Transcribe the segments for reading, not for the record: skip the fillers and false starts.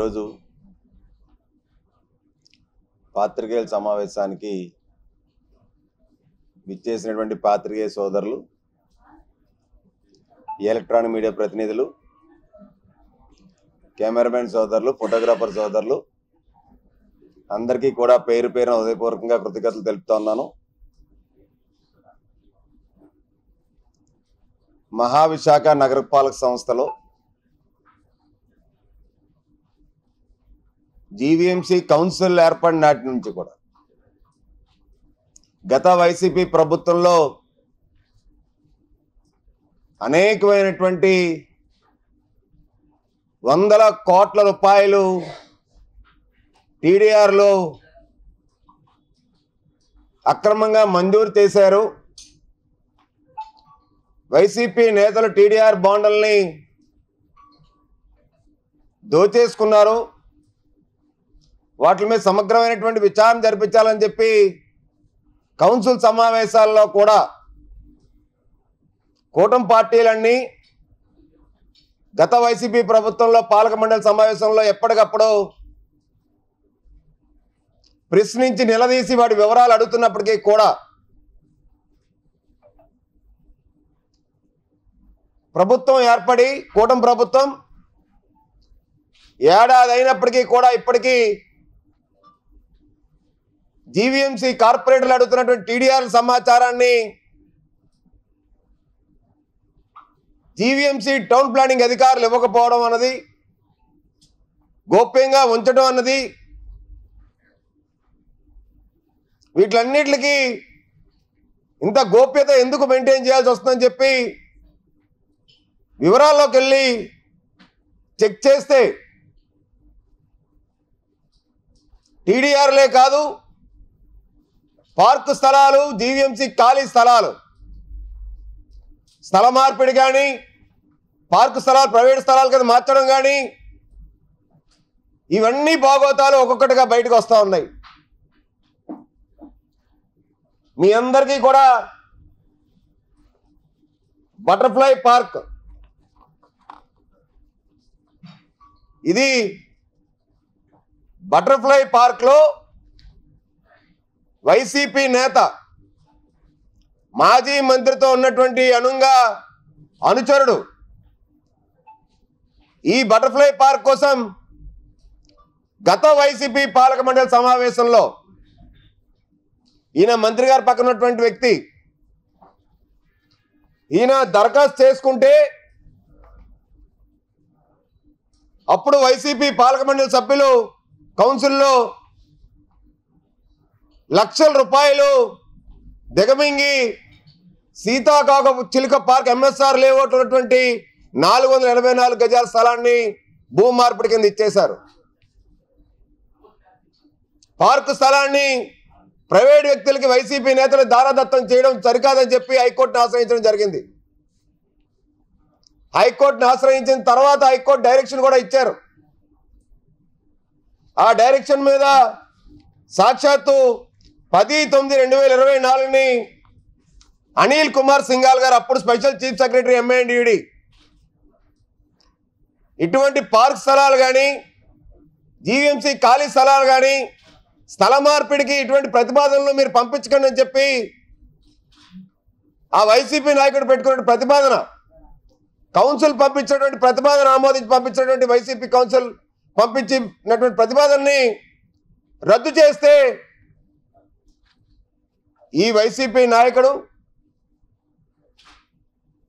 ఈరోజు పాత్రికేయుల సమావేశానికి విచ్చేసినటువంటి పాత్రికేయ సోదరులు, ఎలక్ట్రానిక్ మీడియా ప్రతినిధులు, కెమెరామెన్ సోదరులు, ఫోటోగ్రాఫర్ సోదరులు అందరికీ కూడా పేరు పేరున హృదయపూర్వకంగా కృతజ్ఞతలు తెలుపుతా ఉన్నాను. మహావిశాఖ నగరపాలక సంస్థలో జీవీఎంసీ కౌన్సిల్ ఏర్పడిన నాటి నుంచి కూడా గత వైసీపీ ప్రభుత్వంలో అనేకమైనటువంటి వందల కోట్ల రూపాయలు టీడీఆర్లో అక్రమంగా మంజూరు చేశారు. వైసీపీ నేతలు టీడీఆర్ బాండ్లని దోచేసుకున్నారు. వాటి మీద సమగ్రమైనటువంటి విచారణ జరిపించాలని చెప్పి కౌన్సిల్ సమావేశాల్లో కూడా కూటమి పార్టీలన్నీ గత వైసీపీ ప్రభుత్వంలో పాలక మండలి సమావేశంలో ఎప్పటికప్పుడు ప్రశ్నించి నిలదీసి వాటి వివరాలు అడుగుతున్నప్పటికీ కూడా ప్రభుత్వం ఏర్పడి కూటమి ప్రభుత్వం ఏడాది అయినప్పటికీ కూడా ఇప్పటికీ జీవీఎంసీ కార్పొరేటర్లు అడుగుతున్నటువంటి టీడీఆర్ సమాచారాన్ని జీవీఎంసీ టౌన్ ప్లానింగ్ అధికారులు ఇవ్వకపోవడం అన్నది, గోప్యంగా ఉంచడం అన్నది, వీటిలన్నిటికీ ఇంత గోప్యత ఎందుకు మెయింటైన్ చేయాల్సి వస్తుందని చెప్పి వివరాల్లోకి వెళ్ళి చెక్ చేస్తే టీడీఆర్లే కాదు, పార్కు స్థలాలు, జీవీఎంసీ ఖాళీ స్థలాలు, స్థల మార్పిడి కానీ, పార్కు స్థలాలు ప్రైవేట్ స్థలాల కింద మార్చడం కానీ, ఇవన్నీ భాగోతాలు ఒక్కొక్కటిగా బయటకు వస్తూ ఉన్నాయి. మీ అందరికీ కూడా బటర్ఫ్లై పార్క్, ఇది బటర్ఫ్లై పార్క్లో వైసీపీ నేత మాజీ మంత్రితో ఉన్నటువంటి అనుచరుడు ఈ బటర్ఫ్లై పార్క్ కోసం గత వైసీపీ పాలక మండలి సమావేశంలో ఈయన మంత్రి గారు పక్కన ఉన్నటువంటి వ్యక్తి ఈయన దరఖాస్తు చేసుకుంటే అప్పుడు వైసీపీ పాలక మండలి సభ్యులు కౌన్సిల్లో లక్షల రూపాయలు దిగమింగి సీతాకాక చిలుక పార్క్ ఎంఎస్ఆర్ లేఅవుట్ ఉన్నటువంటి 484 గజాల స్థలాన్ని భూ మార్పిడి కింద ఇచ్చేశారు. పార్కు స్థలాన్ని ప్రైవేట్ వ్యక్తులకి వైసీపీ నేతలు దారాదత్తం చేయడం సరికాదని చెప్పి హైకోర్టును ఆశ్రయించడం జరిగింది. హైకోర్టును ఆశ్రయించిన తర్వాత హైకోర్టు డైరెక్షన్ కూడా ఇచ్చారు. ఆ డైరెక్షన్ మీద సాక్షాత్తు 10/9/2024 అనిల్ కుమార్ సింఘాల్ గారు, అప్పుడు స్పెషల్ చీఫ్ సెక్రటరీ ఎంఐఎన్డియుడి, ఇటువంటి పార్క్ స్థలాలు కానీ, జీవీఎంసీ ఖాళీ స్థలాలు కానీ, స్థల మార్పిడికి ఇటువంటి ప్రతిపాదనలు మీరు పంపించకండి అని చెప్పి ఆ వైసీపీ నాయకుడు పెట్టుకున్న ప్రతిపాదన, కౌన్సిల్ పంపించినటువంటి ప్రతిపాదన ఆమోదించి పంపించినటువంటి వైసీపీ కౌన్సిల్ పంపించినటువంటి ప్రతిపాదనని రద్దు చేస్తే ఈ వైసీపీ నాయకుడు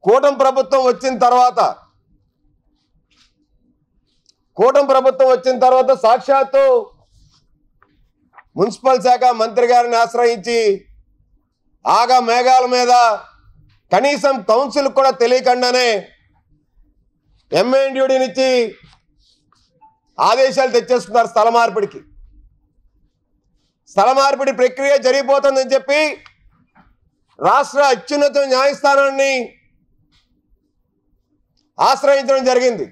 కూటమి ప్రభుత్వం వచ్చిన తర్వాత సాక్షాత్తు మున్సిపల్ శాఖ మంత్రి గారిని ఆశ్రయించి ఆగా మేఘాల మీద కనీసం కౌన్సిల్ కూడా తెలియకుండానే ఎంఐఎన్డియుడినిచ్చి ఆదేశాలు తెచ్చేస్తున్నారు స్థల మార్పిడికి. స్థల మార్పిడి ప్రక్రియ జరిగిపోతుందని చెప్పి రాష్ట్ర అత్యున్నత న్యాయస్థానాన్ని ఆశ్రయించడం జరిగింది.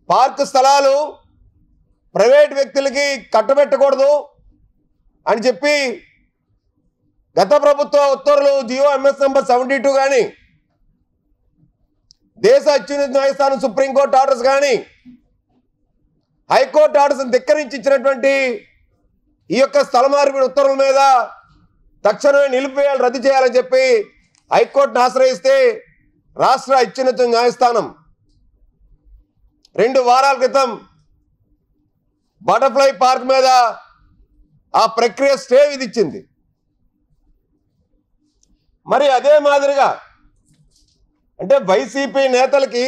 పార్కు స్థలాలు ప్రైవేట్ వ్యక్తులకి కట్టబెట్టకూడదు అని చెప్పి గత ప్రభుత్వ ఉత్తర్వులు జియో ఎంఎస్ నంబర్ 72 కానీ, దేశ అత్యున్నత న్యాయస్థానం సుప్రీంకోర్టు ఆర్డర్స్ కానీ హైకోర్టు ఆర్డర్స్ ధిక్కరించి ఇచ్చినటువంటి ఈ యొక్క స్థల మార్పిడి ఉత్తర్వుల మీద తక్షణమే నిలిపివేయాలి, రద్దు చేయాలని చెప్పి హైకోర్టును ఆశ్రయిస్తే రాష్ట్ర అత్యున్నత న్యాయస్థానం 2 వారాల క్రితం బటర్ఫ్లై పార్క్ మీద ఆ ప్రక్రియ స్టే విధించింది. మరి అదే మాదిరిగా అంటే వైసీపీ నేతలకి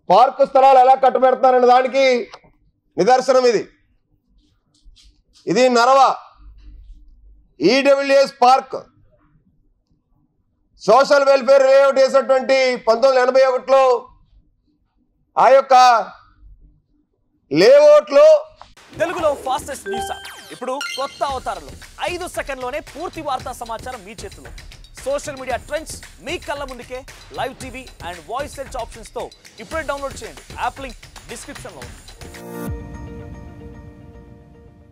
పార్కు స్థలాలు ఎలా కట్టబెడతారనే దానికి నిదర్శనం ఇది Narava EWS park social welfare layout చేసినటువంటి 1981లో ఆ యొక్క లేఅవుట్లో తెలుగులో ఫాస్టెస్ట్ న్యూస్ ఇప్పుడు కొత్త అవతారంలో 5 సెకండ్లోనే పూర్తి వార్తా సమాచారం మీ చేతిలో. సోషల్ మీడియా ట్రెండ్స్ మీ కళ్ళ ముందుకే live TV and voice search ఆప్షన్స్తో ఇప్పుడే డౌన్లోడ్ చేయండి. యాప్ లింక్ డిస్క్రిప్షన్లో ఉంది.